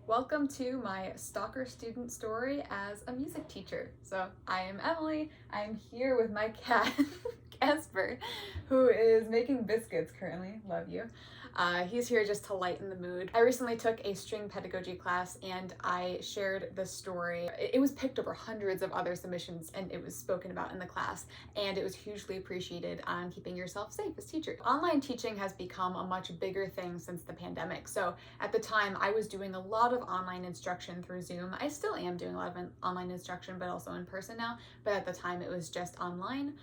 Welcome to my Stalker student story as a music teacher. So I am Emily. I'm here with my cat, Casper, who is making biscuits currently. Love you. He's here just to lighten the mood. I recently took a string pedagogy class and I shared the story. It was picked over hundreds of other submissions and it was spoken about in the class, and it was hugely appreciated on keeping yourself safe as teacher. Online teaching has become a much bigger thing since the pandemic. So at the time I was doing a lot of online instruction through Zoom. I still am doing a lot of online instruction, but also in person now. But at the time it was just online.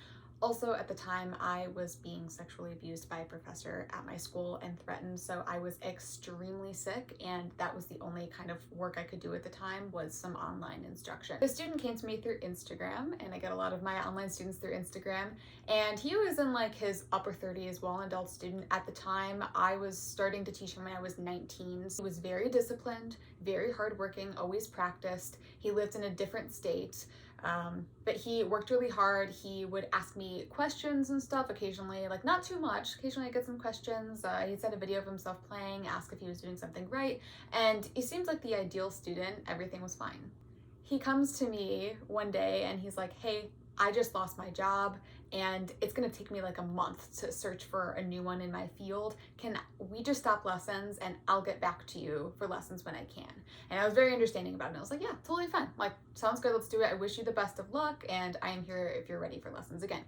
Also, at the time, I was being sexually abused by a professor at my school and threatened, so I was extremely sick, and that was the only kind of work I could do at the time was some online instruction. The student came to me through Instagram, and I get a lot of my online students through Instagram, and he was in like his upper 30s, well, an adult student. At the time, I was starting to teach him when I was 19. He was very disciplined, very hardworking, always practiced. He lived in a different state. But he worked really hard. He would ask me questions and stuff occasionally, like not too much. Occasionally I get some questions. He'd send a video of himself playing, ask if he was doing something right. And he seemed like the ideal student. Everything was fine. He comes to me one day and he's like, hey, I just lost my job and it's gonna take me like a month to search for a new one in my field. Can we just stop lessons and I'll get back to you for lessons when I can? And I was very understanding about it. I was like, yeah, totally fine. Like, sounds good, let's do it. I wish you the best of luck and I am here if you're ready for lessons again.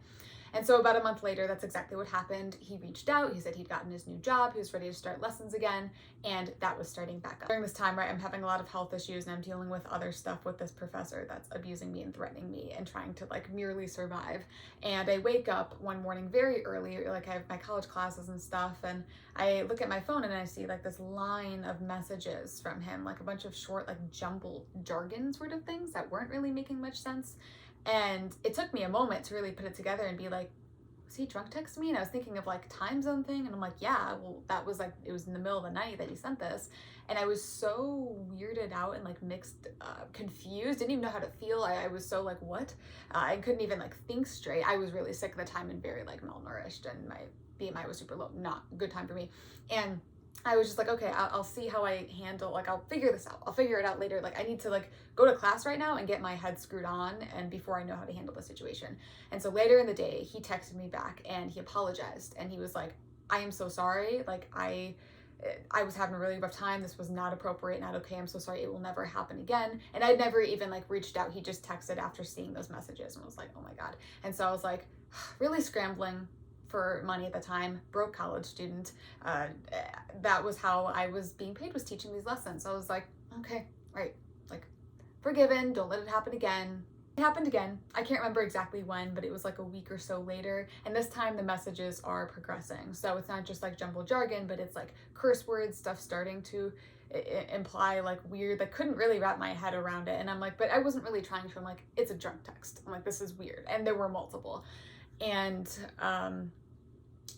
And so about a month later, that's exactly what happened. He reached out, he said he'd gotten his new job, he was ready to start lessons again, and that was starting back up. During this time, right, I'm having a lot of health issues and I'm dealing with other stuff with this professor that's abusing me and threatening me and trying to like merely survive. And I wake up one morning very early, like I have my college classes and stuff, and I look at my phone and I see like this line of messages from him, like a bunch of short, like jumbled jargon sort of things that weren't really making much sense. And it took me a moment to really put it together and be like, was he drunk texting me? And I was thinking of like time zone thing. And I'm like, yeah, well, that was like, it was in the middle of the night that he sent this. And I was so weirded out and like mixed, confused, didn't even know how to feel. I was so like, what? I couldn't even like think straight. I was really sick at the time and very like malnourished, and my BMI was super low, not a good time for me. And I was just like, okay, I'll see how I handle, like, I'll figure this out. I'll figure it out later. Like, I need to like go to class right now and get my head screwed on, and before I know how to handle the situation. And so later in the day, he texted me back and he apologized. And he was like, I am so sorry. Like, I was having a really rough time. This was not appropriate, not okay. I'm so sorry. It will never happen again. And I'd never even like reached out. He just texted after seeing those messages and was like, oh my God. And so I was like, really scrambling for money at the time, broke college student. That was how I was being paid, was teaching these lessons. So I was like, okay, right, like forgiven, don't let it happen again. It happened again. I can't remember exactly when, but it was like a week or so later. And this time the messages are progressing. So it's not just like jumbled jargon, but it's like curse words, stuff starting to imply like weird, like couldn't really wrap my head around it. And I'm like, but I wasn't really trying to. I'm like, it's a drunk text. I'm like, this is weird. And there were multiple. And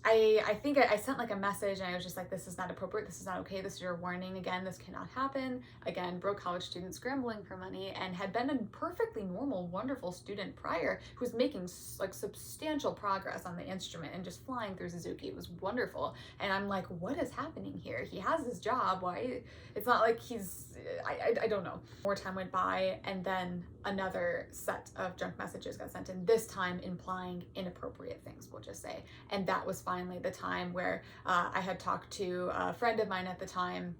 I think I sent like a message and I was just like, this is not appropriate, this is not okay, this is your warning, again, this cannot happen. Again, broke college student scrambling for money, and had been a perfectly normal, wonderful student prior who was making like substantial progress on the instrument and just flying through Suzuki. It was wonderful. And I'm like, what is happening here? He has his job, why? It's not like he's, I don't know. More time went by, and then another set of junk messages got sent in, this time implying inappropriate things, we'll just say. And that was finally the time where I had talked to a friend of mine at the time,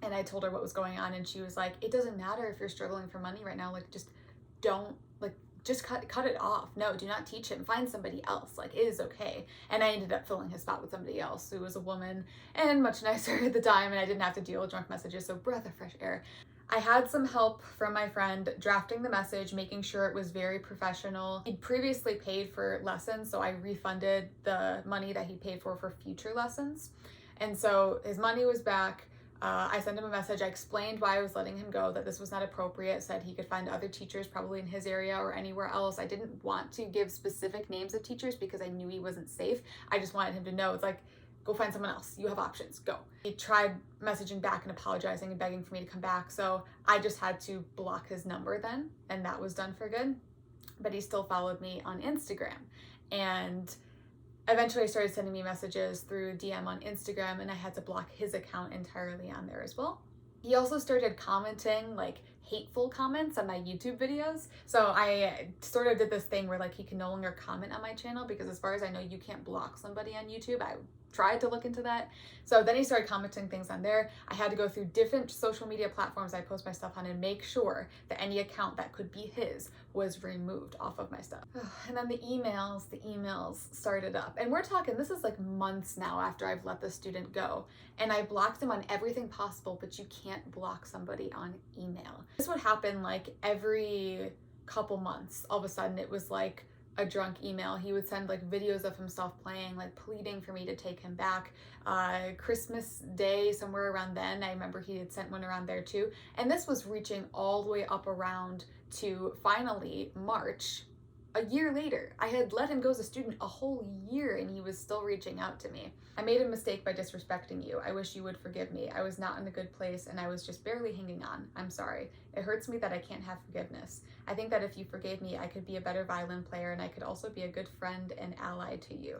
and I told her what was going on, and she was like, it doesn't matter if you're struggling for money right now, like just don't, like just cut it off. No, do not teach him, find somebody else, like it is okay. And I ended up filling his spot with somebody else who was a woman and much nicer at the time, and I didn't have to deal with drunk messages, so breath of fresh air. I had some help from my friend drafting the message, making sure it was very professional. He'd previously paid for lessons, so I refunded the money that he paid for future lessons. And so his money was back. I sent him a message. I explained why I was letting him go, that this was not appropriate, said he could find other teachers probably in his area or anywhere else. I didn't want to give specific names of teachers because I knew he wasn't safe. I just wanted him to know, it's like, go find someone else. You have options, go. He tried messaging back and apologizing and begging for me to come back. So I just had to block his number then, and that was done for good. But he still followed me on Instagram. And eventually I started sending me messages through DM on Instagram, and I had to block his account entirely on there as well. He also started commenting like hateful comments on my YouTube videos. So I sort of did this thing where like he can no longer comment on my channel, because as far as I know, you can't block somebody on YouTube. I tried to look into that. So then he started commenting things on there. I had to go through different social media platforms I post my stuff on and make sure that any account that could be his was removed off of my stuff. And then the emails started up. And we're talking, this is like months now after I've let the student go. And I blocked him on everything possible, but you can't block somebody on email. This would happen like every couple months. All of a sudden it was like a drunk email. He would send like videos of himself playing, like pleading for me to take him back. Christmas Day, somewhere around then, I remember he had sent one around there too. And this was reaching all the way up around to finally March. A year later, I had let him go as a student a whole year and he was still reaching out to me. I made a mistake by disrespecting you. I wish you would forgive me. I was not in a good place and I was just barely hanging on. I'm sorry. It hurts me that I can't have forgiveness. I think that if you forgave me, I could be a better violin player and I could also be a good friend and ally to you.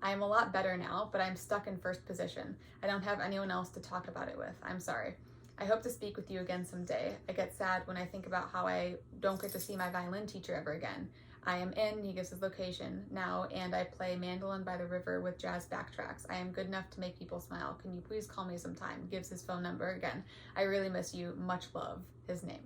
I am a lot better now, but I'm stuck in first position. I don't have anyone else to talk about it with. I'm sorry. I hope to speak with you again someday. I get sad when I think about how I don't get to see my violin teacher ever again. I am in, he gives his location now, and I play mandolin by the river with jazz backtracks. I am good enough to make people smile. Can you please call me sometime? Gives his phone number again. I really miss you. Much love. His name.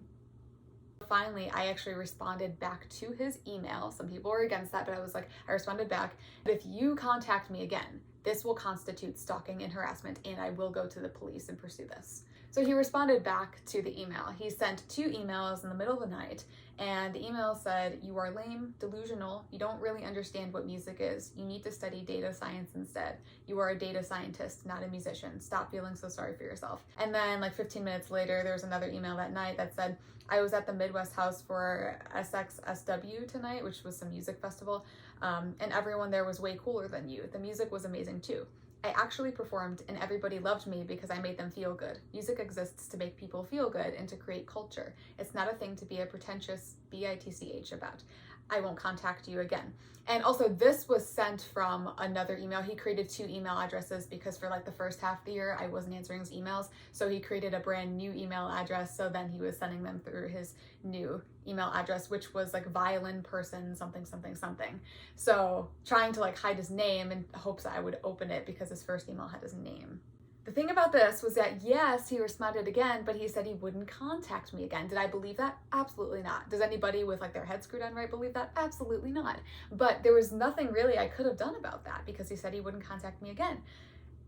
Finally, I actually responded back to his email. Some people were against that, but I responded back. If you contact me again, this will constitute stalking and harassment, and I will go to the police and pursue this. So he responded back to the email. He sent 2 emails in the middle of the night, and the email said, "You are lame, delusional, you don't really understand what music is. You need to study data science instead. You are a data scientist, not a musician. Stop feeling so sorry for yourself." And then like 15 minutes later, there was another email that night that said, "I was at the Midwest House for SXSW tonight," which was some music festival, "and everyone there was way cooler than you. The music was amazing too. I actually performed and everybody loved me because I made them feel good. Music exists to make people feel good and to create culture. It's not a thing to be a pretentious bitch about. I won't contact you again." And also this was sent from another email. He created 2 email addresses because for like the first half of the year, I wasn't answering his emails. So he created a brand new email address. So then he was sending them through his new email address, which was like violin person, something, something, something. So trying to like hide his name in hopes that I would open it because his first email had his name. The thing about this was that, yes, he responded again, but he said he wouldn't contact me again. Did I believe that? Absolutely not. Does anybody with like their head screwed on right believe that? Absolutely not. But there was nothing really I could have done about that because he said he wouldn't contact me again.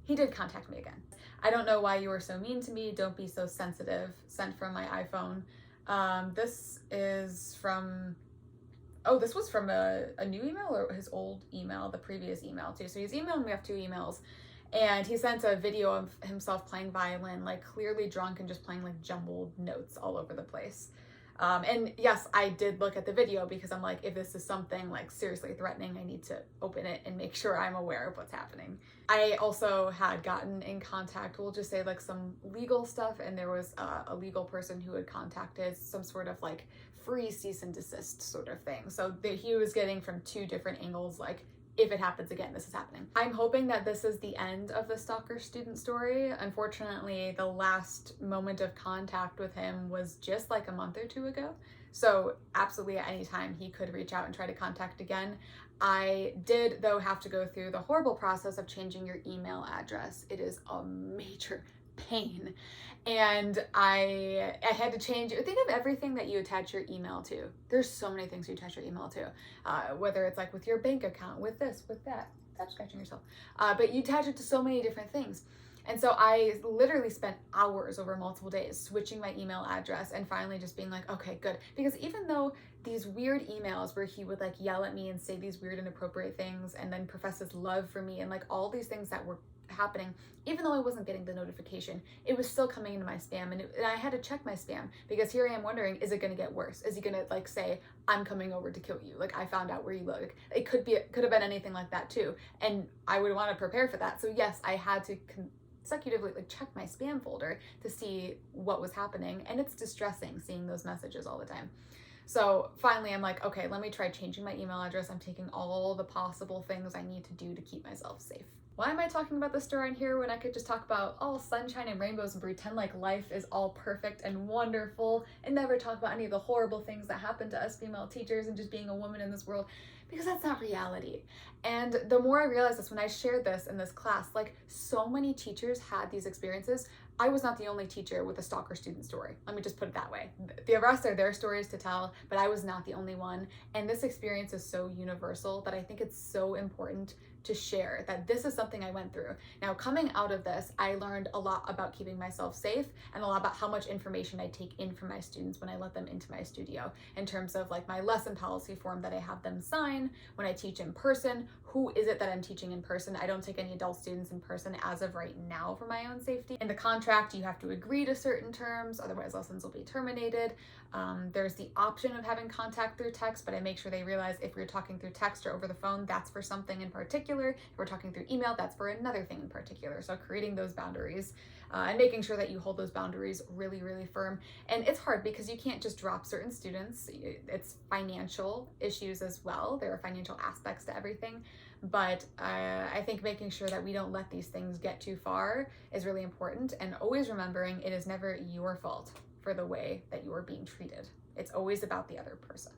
He did contact me again. "I don't know why you were so mean to me. Don't be so sensitive." Sent from my iPhone. This is from, this was from a new email or his old email, the previous email too. So he's emailing me off 2 emails. And he sent a video of himself playing violin, like clearly drunk and just playing like jumbled notes all over the place. And yes, I did look at the video because I'm like, if this is something like seriously threatening, I need to open it and make sure I'm aware of what's happening. I also had gotten in contact, we'll just say like some legal stuff, and there was a legal person who had contacted some sort of like free cease and desist sort of thing. So he was getting from 2 different angles, like, if it happens again, this is happening. I'm hoping that this is the end of the Stalker student story. Unfortunately, the last moment of contact with him was just like a month or 2 ago. So absolutely at any time he could reach out and try to contact again. I did, though, have to go through the horrible process of changing your email address. It is a major pain. And I had to change, think of everything that you attach your email to. There's so many things you attach your email to, whether it's like with your bank account, with this, with that, stop scratching yourself. But you attach it to so many different things. And so I literally spent hours over multiple days switching my email address and finally just being like, okay, good. Because even though these weird emails where he would like yell at me and say these weird inappropriate things and then profess his love for me and like all these things that were happening, even though I wasn't getting the notification, it was still coming into my spam, and I had to check my spam because here I am wondering, is it going to get worse? Is he going to like say, "I'm coming over to kill you, like I found out where you live"? It could have been anything like that too, and I would want to prepare for that. So yes, I had to consecutively like check my spam folder to see what was happening, and it's distressing seeing those messages all the time. So finally I'm like, okay, let me try changing my email address. I'm taking all the possible things I need to do to keep myself safe. why am I talking about this story in here when I could just talk about all sunshine and rainbows and pretend like life is all perfect and wonderful and never talk about any of the horrible things that happen to us female teachers and just being a woman in this world, because that's not reality. And the more I realized this when I shared this in this class, like so many teachers had these experiences. I was not the only teacher with a stalker student story. Let me just put it that way. The rest are their stories to tell, but I was not the only one. And this experience is so universal that I think it's so important to share that this is something I went through. Now, coming out of this, I learned a lot about keeping myself safe and a lot about how much information I take in from my students when I let them into my studio, in terms of like my lesson policy form that I have them sign when I teach in person. Who is it that I'm teaching in person? I don't take any adult students in person as of right now for my own safety. In the contract, you have to agree to certain terms, otherwise lessons will be terminated. There's the option of having contact through text, but I make sure they realize if we're talking through text or over the phone, that's for something in particular. If we're talking through email, that's for another thing in particular. So creating those boundaries and making sure that you hold those boundaries really, really firm. And it's hard because you can't just drop certain students. It's financial issues as well. There are financial aspects to everything. But I think making sure that we don't let these things get too far is really important. And always remembering it is never your fault for the way that you are being treated. It's always about the other person.